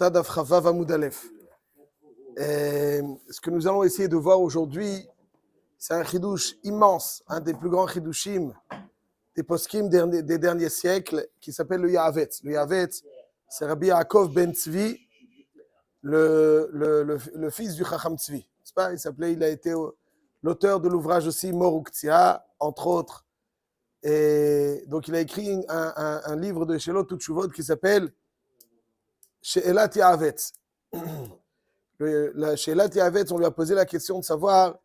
Tadav Chavav Amud Aleph. Ce que nous allons essayer de voir aujourd'hui, c'est un chidouche immense, un des plus grands chidouchim des poskim des derniers siècles, qui s'appelle le Yahavetz. Le Yahavetz, c'est Rabbi Yaakov ben Tzvi, le fils du Chacham Tzvi. C'est pas, il a été l'auteur de l'ouvrage aussi Mor Uktzia, entre autres. Et donc il a écrit un livre de Shelot Utshuvot qui s'appelle She'elat Yahavetz. She'elat Yahavetz, on lui a posé la question de savoir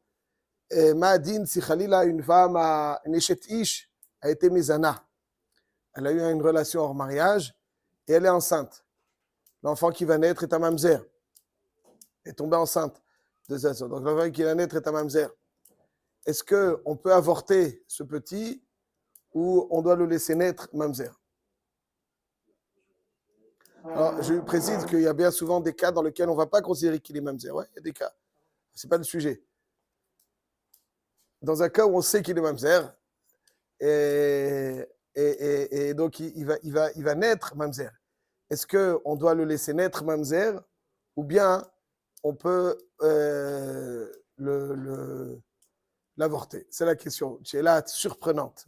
Ma'adin si Khalila, une femme, une Eshet Ish, a été mizana. Elle a eu une relation hors mariage et elle est enceinte. L'enfant qui va naître est un mamzer. Elle est tombée enceinte de ça. Donc l'enfant qui va naître est un mamzer. Est-ce qu'on peut avorter ce petit ou on doit le laisser naître mamzer? Alors, je précise qu'il y a bien souvent des cas dans lesquels on ne va pas considérer qu'il est mamzer. Ouais, il y a des cas. Ce n'est pas le sujet. Dans un cas où on sait qu'il est mamzer, et donc il va naître mamzer. Est-ce qu'on doit le laisser naître mamzer ou bien on peut l'avorter? C'est la question. C'est là surprenante.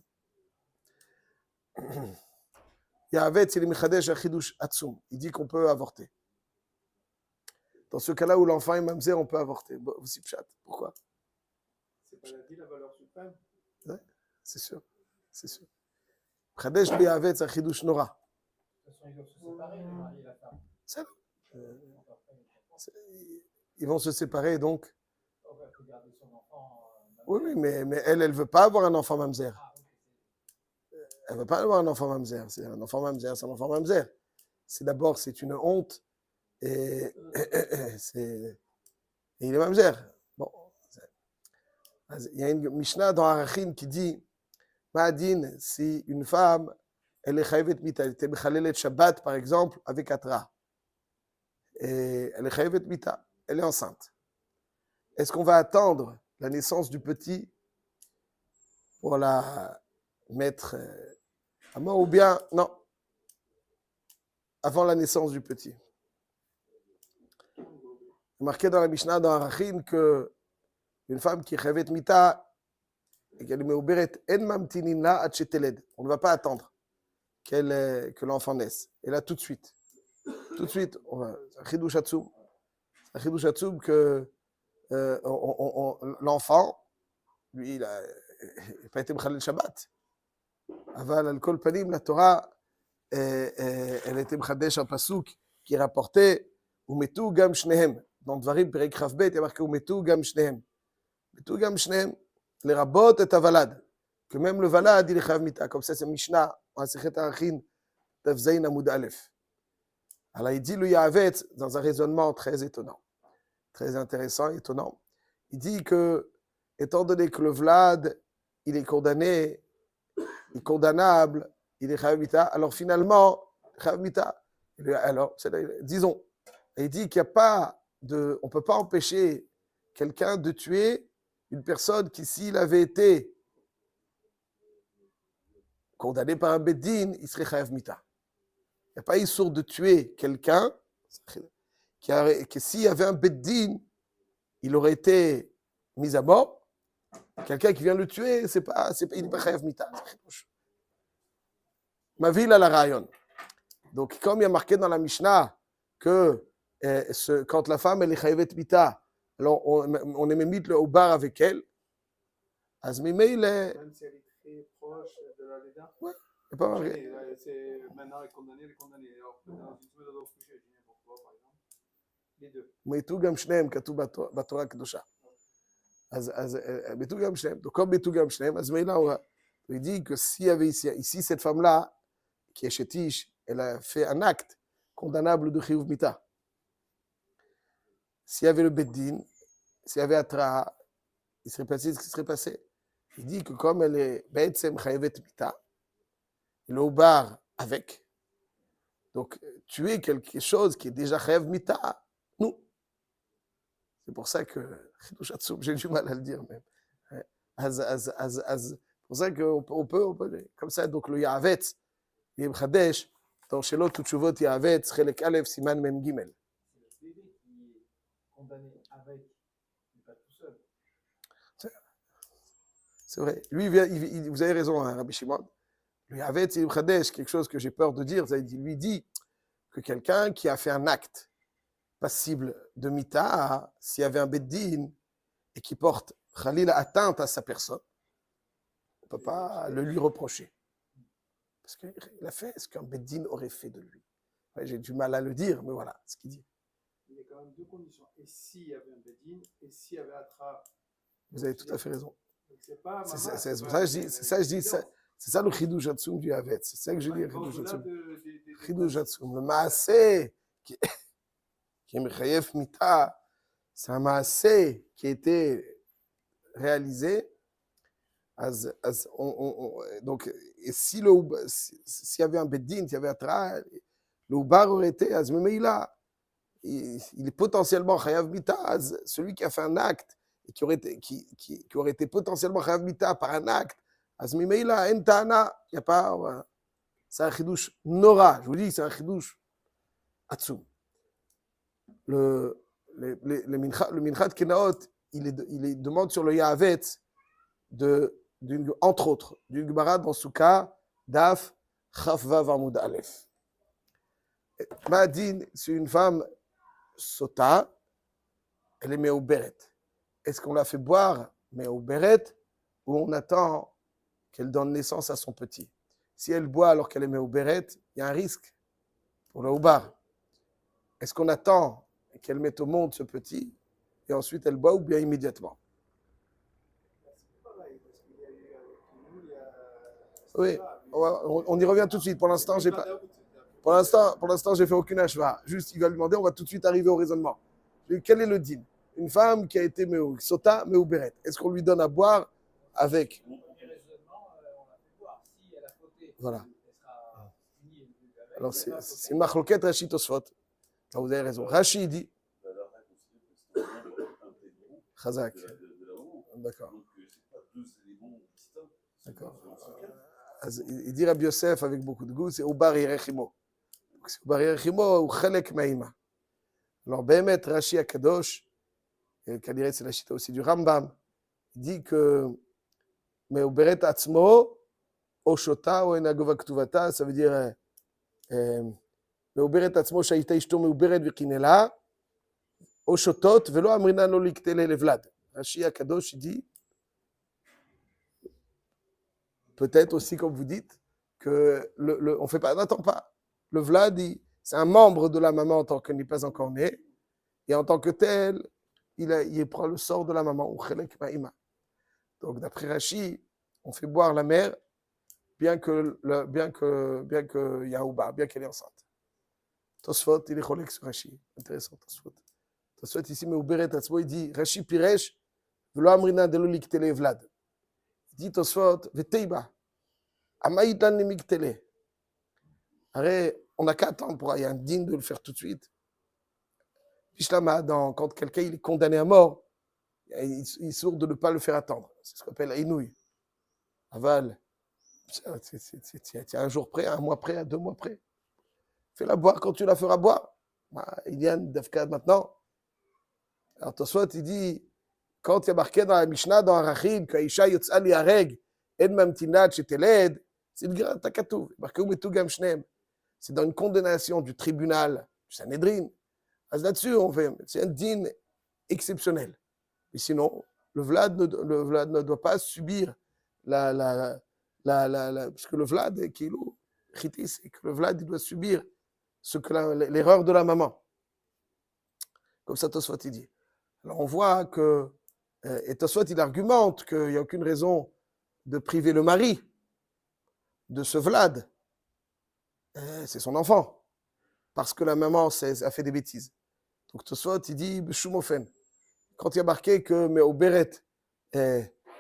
Yahavetz, il est Mechadesh Achidush Atsum. Il dit qu'on peut avorter. Dans ce cas-là où l'enfant est mamzer, on peut avorter. Aussi pshat. Pourquoi? C'est pas la valeur suprême. Ouais, c'est sûr. C'est sûr. Mechadesh Yahavetz Achidush Nora. De toute façon, ils doivent se séparer, le mari et la femme. Ça, ils vont se séparer, donc. On va garder son enfant. Oui, mais elle ne veut pas avoir un enfant mamzer. Elle ne veut pas avoir un enfant mamzer. C'est un enfant mamzer, c'est un enfant mamzer. D'abord, c'est une honte. Et il est mamzer. Bon. Il y a une Mishnah dans Arachin qui dit Ma'adin, si une femme, elle est chayavet mita, elle était mechalelet Shabbat, par exemple, avec Atra. Et elle est chayavet mita, elle est enceinte. Est-ce qu'on va attendre la naissance du petit pour la mettre à mort ou bien non, avant la naissance du petit? Il est marqué dans la Mishnah, dans Arachin, que une femme qui est chayavet mita et qu'elle est meuberet en mamtinin la ad sheteled. On ne va pas attendre que l'enfant naisse. Et là, tout de suite, on va. C'est un chidoush atzum. C'est un chidoush atzum que l'enfant, lui, il n'a pas été mechalel Shabbat. Aval al kol panim, la Torah, elle était mchadesh un pasouk qui rapportait umetu gam shnehem. Dans Dvarim perek chavbet, il y a marqué umetu gam shnehem. Umetu gam shnehem, les rabot et avalad. Que même le valad, il est chayav mita. Comme ça, c'est Mishnah, en Sechet Arachin, Daf Zayin Amud Aleph. Alors, il dit le Yahavetz dans un raisonnement très étonnant, très intéressant, étonnant. Il dit que, étant donné que le Vlad, il est condamné, il est condamnable, il est chayav mita, alors finalement, chayav mita. Alors, disons, il dit qu'il n'y a pas de, on ne peut pas empêcher quelqu'un de tuer une personne qui, s'il avait été condamné par un beddin, il serait chayav mita. Il n'y a pas issour de tuer quelqu'un que s'il y avait un beddin, il aurait été mis à mort. Quelqu'un qui vient le tuer, il n'est pas chayav mita. Ma ville à la rayon. Donc, comme il y a marqué dans la Mishnah que quand la femme elle est chayavet mita, alors on est mis le bar avec elle. Même si elle est très proche de la Léda. Ouais, c'est pas marqué. C'est maintenant elle est condamnée. Alors, dans une semaine, elle doit coucher, je dis n'importe quoi, par exemple. Les deux. מתו גם שניהם, כתוב בתורה הקדושה. אז מתו גם שניהם. Donc, comme מתו גם שניהם, אז מילא הוא dit que s'il y avait ici cette femme-là, qui est chétiche, elle a fait un acte condamnable de chiyuv mita. S'il y avait le beddin, s'il y avait Atra, il serait passé ce qui serait passé. Il dit que comme elle est Be'etzem chayavet mita, il est au bar avec. Donc, tuer quelque chose qui est déjà chayav mita, nous. C'est pour ça que j'ai du mal à le dire même. C'est pour ça qu'on peut, comme ça, donc le Yahavetz, il est Mchadesh, dans Shelo Tutshuvot Yahavetz, Chelek Aleph, Siman Mem Gimel. C'est le bébé qui est condamné avec, mais pas tout seul. C'est vrai. Lui, vous avez raison, hein, Rabbi Shimon. Le Yahavetz, il Chadesh, quelque chose que j'ai peur de dire, lui dit que quelqu'un qui a fait un acte passible de mita, s'il y avait un beddin et qui porte Khalil atteinte à sa personne, on ne peut pas le lui reprocher. Parce qu'il a fait ce qu'un beddin aurait fait de lui. Ouais, j'ai du mal à le dire, mais voilà ce qu'il dit. Il y a quand même deux conditions. Et s'il y avait un beddin, et s'il y avait Atra. Vous avez tout à fait raison. C'est pas c'est ça que je dis, c'est ça le Chidouj Hatsoum du Yahavetz. C'est ça que je dis, Chidouj Hatsoum. Le Maaseh, qui est Mechayev Mita, c'est un Maaseh qui a été réalisé. Donc, et s'il y avait un Beddin, s'il y avait un Tra, le Ubar aurait été, il est potentiellement Chayav Mita, celui qui a fait un acte, et qui aurait été potentiellement Chayav Mita par un acte, Azmimeila, Entana, il n'y a pas. C'est un chidouche Nora, je vous dis, c'est un chidouche Atsoum. Le Minchat Kenaot, il demande sur le Yahavetz, entre autres, d'une Gemara dans Souka, Daf, Chafvav Amud Aleph. Ma'adin, c'est une femme sota, elle est me'ouberet. Est-ce qu'on la fait boire me'ouberet ou on attend qu'elle donne naissance à son petit? Si elle boit alors qu'elle est me'ouberet, il y a un risque pour le oubar. Est-ce qu'on attend qu'elle mette au monde ce petit et ensuite elle boit ou bien immédiatement? Oui, on y revient tout de suite. Pour l'instant, j'ai pas. Pour l'instant, j'ai fait aucune acheva. Juste, il va lui demander, on va tout de suite arriver au raisonnement. Quel est le din? Une femme qui a été sota, me'ouberet. Est-ce qu'on lui donne à boire avec? Voilà. Alors, c'est une machloket Rashi Tosfot. Vous avez raison. Rashi dit. Chazak. D'accord. D'accord. Il dit Rabbi Yosef avec beaucoup de goût, c'est Ubar Yerechimo. Ubar Yerechimo ou Chelek Maïma. Alors, Behemet Rashi Akadosh, et Kadiret c'est la chita aussi du Rambam, il dit que Meuberet Atzmo, Oshota ou Enagova Ktuvata, ça veut dire Meuberet Atzmo, Shaita Ishto Meuberet Vikinela, Oshotot, Velo Amrina no Liktele Levlad. Rashi Akadosh, il dit, peut-être aussi, comme vous dites, que on fait pas, n'attend pas. Le Vlad, c'est un membre de la maman en tant qu'elle n'est pas encore née, et en tant que tel, il prend le sort de la maman, ou Chelek Maïma. Donc, d'après Rashi, on fait boire la mère, bien que Yaouba, bien qu'elle est enceinte. Tosfot, il est Cholek sur Rashi. Intéressant, Tosfot. Tosfot, ici, mais Uberet Atzmo, il dit Rashi Piresh, Velo Amrina de l'Oliktele Vlad. Il dit Tosfot, Veteiba, Amaïtan Lemiktele. Arrête, on n'a qu'à attendre il y a un digne de le faire tout de suite. Bishlama, quand quelqu'un il est condamné à mort, il est sourd de ne pas le faire attendre. C'est ce qu'on appelle Inouï. Aval, c'est un jour près, un mois près, 2 mois près. Fais-la boire quand tu la feras boire. Il y a un Dafka maintenant. Alors, Tosfot, il dit, quand il y a marqué dans la Mishnah, dans Arachim, qu'Aïcha Yotzal Yareg, En Mamtinat Sheteled, c'est le grand Takatouv. Marqué Umetu Gam Shnem. C'est dans une condamnation du tribunal du Sanhedrin. Là-dessus, c'est un din exceptionnel. Mais sinon, le Vlad ne doit pas subir parce que le Vlad, c'est que le Vlad il doit subir l'erreur de la maman. Comme ça, Tosfot il dit. Alors on voit que, et Tosfot il argumente qu'il n'y a aucune raison de priver le mari de ce Vlad. C'est son enfant. Parce que la maman a fait des bêtises. Donc Tosfot il dit, Shumofen. Quand il y a marqué que Me'oberet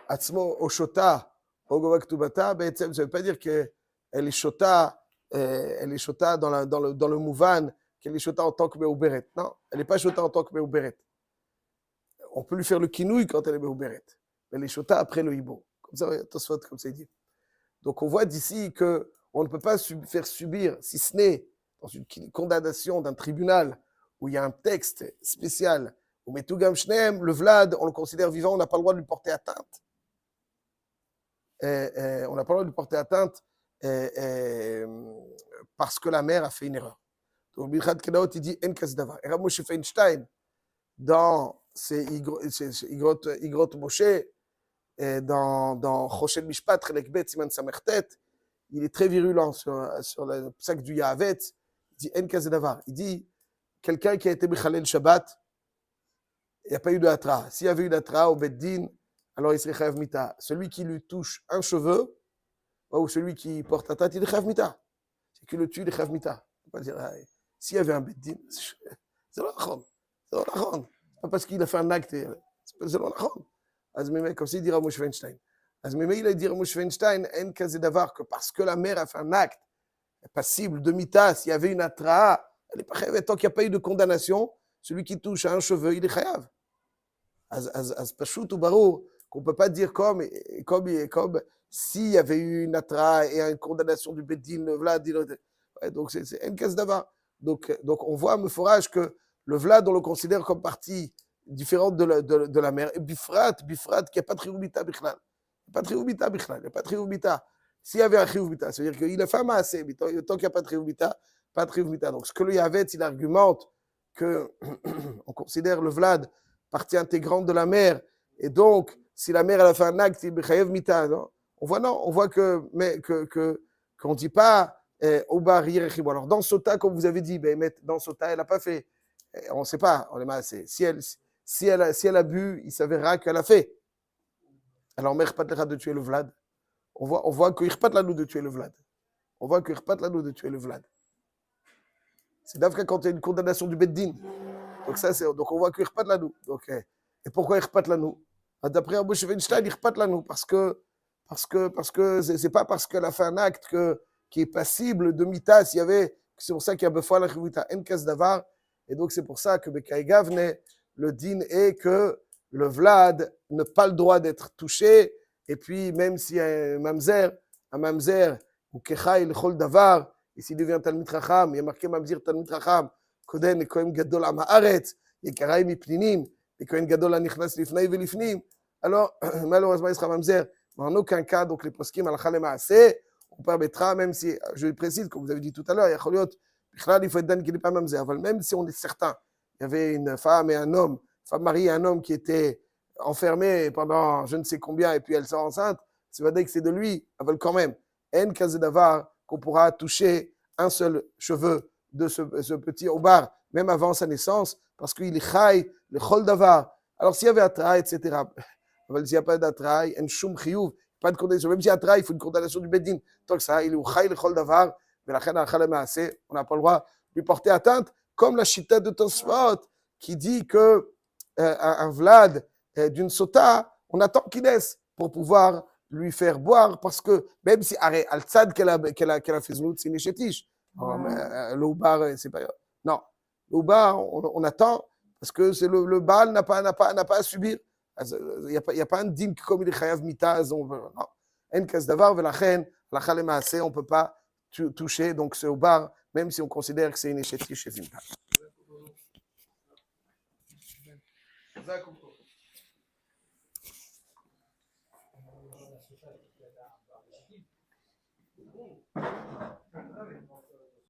Atzmo Oshota Ogova Ktubata, ça ne veut pas dire qu'elle est Shota, dans le Mouvan, qu'elle est Shota en tant que Me'oberet. Non, elle n'est pas Shota en tant que Me'oberet. On peut lui faire le kinouï quand elle est Me'oberet. Mais elle est Shota après le Hibo. Comme ça, Tosfot, comme ça il dit. Donc on voit d'ici qu'on on ne peut pas faire subir, si ce n'est dans une condamnation d'un tribunal où il y a un texte spécial, où Metugam Shneem, le Vlad, on le considère vivant, on n'a pas le droit de lui porter atteinte. On n'a pas le droit de lui porter atteinte parce que la mère a fait une erreur. Donc, Birchat Kedaot, il dit En Kasdavar. Et Moshe Feinstein, dans ses Igrot Moshe, dans Choshen Mishpat, Chelek Bet, Siman Samertet, il est très virulent sur le psaque du Yahavet. Il dit En Kasdavar. Il dit quelqu'un qui a été Mechalel Shabbat, il n'y a pas eu de hatra. S'il y avait eu d'hatra au Beddin, alors il serait chayav mita. Celui qui lui touche un cheveu, ou celui qui porte atteinte, il est chayav mita. Celui qui le tue, il est chayav mita. On peut pas dire, s'il y avait un Beddin, c'est l'achon. C'est l'achon. Pas parce qu'il a fait un acte, c'est l'achon. Comme ça, il dira Moshe Feinstein. Il a dit Moshe Feinstein, en kazé d'avar, que parce que la mère a fait un acte passible de mita, s'il y avait une hatra, elle n'est pas chayav. Tant qu'il n'y a pas eu de condamnation, celui qui touche à un cheveu, il est chayav. Az Pashut ou Barou, qu'on ne peut pas dire comme s'il y avait eu une atra et une condamnation du Beddin, le Vlad, donc c'est un cas d'avant. Donc on voit à Meforage que le Vlad, on le considère comme partie différente de la mère. Et Bifrat, qu'il n'y a pas de Chiyuvita Bichlal. Il n'y a pas de Chiyuvita. S'il y avait un Chiyuvita, c'est-à-dire qu'il a fait un Maaseh, mais tant qu'il n'y a pas de Chiyuvita, pas de Chiyuvita. Donc ce que le Yavet, il argumente qu'on considère le Vlad partie intégrante de la mère, et donc, si la mère elle a fait un acte, il chayev mita, non? On voit qu'on ne dit pas Obar Yerechibo. Alors, dans Sota, comme vous avez dit, dans Sota, elle n'a pas fait, on ne sait pas, on est massé. Si elle a bu, il s'avérera qu'elle a fait. Alors, mère pas de tuer le Vlad. On voit qu'il n'y a pas de la de tuer le Vlad. On voit qu'il n'y a pas de la de tuer le Vlad. C'est d'après quand il y a une condamnation du Beddin. Donc on voit qu'il n'y a pas de la nous. Et pourquoi il n'y a pas de la nous? D'après Moshe Feinstein, il n'y a pas de la nous. Parce que c'est pas parce qu'elle a fait un acte qui est passible de mita. C'est pour ça qu'il y a befoua la chivita en kas davar. Et donc c'est pour ça que Bekai Gavne, le din est que le Vlad n'a pas le droit d'être touché. Et puis même si un mamzer ou kechai le chol davar, et s'il devient Talmid Chacham, il y a marqué Mamzir Talmid Chacham, Koden et Kohen Gadol Am Haaretz, et Karaï Mipninim, et Kohen Gadol Anichnas Lifnei Velifnim. Alors, malheureusement, il sera Mamzer. Mais en aucun cas, donc les poskim Halakha Lemaaseh, on permettra, même si, je le précise, comme vous avez dit tout à l'heure, il faut être Dan qui n'est pas Mamzer. Même si on est certain, il y avait une femme et un homme, femme mariée et un homme qui étaient enfermés pendant je ne sais combien, et puis elle sort enceinte, c'est vrai que c'est de lui, elle veut quand même. En Kazé Davar, qu'on pourra toucher un seul cheveu de ce petit Obar, même avant sa naissance, parce qu'il est chai, le chol davar. Alors s'il y avait atrai, etc., s'il n'y a pas d'atrai, en shum chiyuv, pas de condamnation, même s'il y a atrai, il faut une condamnation du Beddin. Tant que ça, il est chai, le chol davar, mais la chana chala maaseh, on n'a pas le droit de lui porter atteinte, comme la chita de Tosfot, qui dit que un Vlad d'une sota, on attend qu'il naisse pour pouvoir lui faire boire, parce que même si al-tzad qu'elle a fait zlout, c'est néchétiche. L'oubar, c'est pas. Non, l'oubar, on attend, parce que c'est le Baal n'a pas à subir. Il n'y a pas un din comme il est chayav mita. Non. En kas davar, velachen, lacha lemaaseh, on ne peut pas toucher, donc c'est au bar, même si on considère que c'est une néchétiche chez Zimta.